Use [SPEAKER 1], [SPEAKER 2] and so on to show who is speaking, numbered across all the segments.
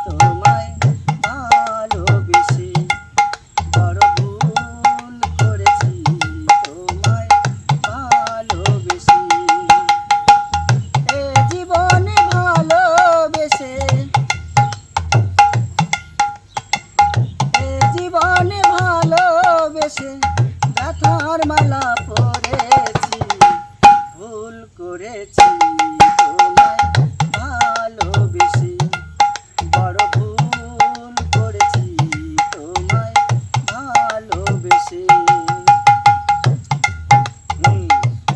[SPEAKER 1] তোমায় ভালোবেসে, বড় ভুল করেছি তোমায় ভালোবেসে। এ জীবনে ভালোবেসে, এ জীবনে ভালোবেসে ব্যথার মালা পরেছি, ভুল করেছি তোমায় ভালোবেসে, বড় ভুল করেছি তোমায় ভালোবেসে।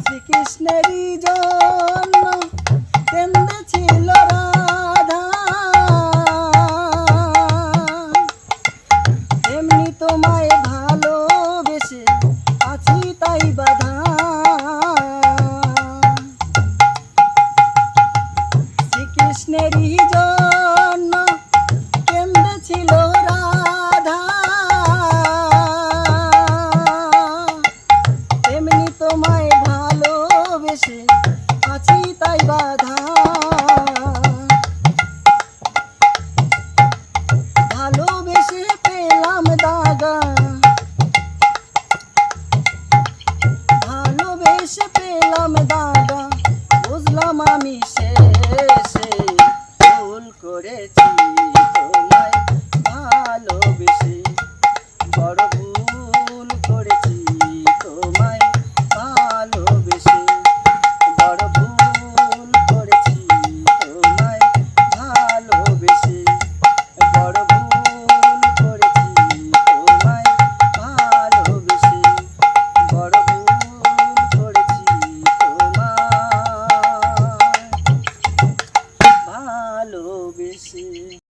[SPEAKER 1] শ্রীকৃষ্ণেরই জন্য কেঁদেছিল রাধা, এমনি তোমায় ভালোবেসে আছি তাই বাধা। শ্রীকৃষ্ণেরই জন্য কেঁদেছিল রাধা, এমনি তোমায় ভালোবেসে আছি তাই বাধা। ভালোবেসে পেলাম দাগা, ভালোবেসে পেলাম দাগা, বুঝলাম আমি শেষে ভুল করেছি তোমায় ভালোবেসে, বড়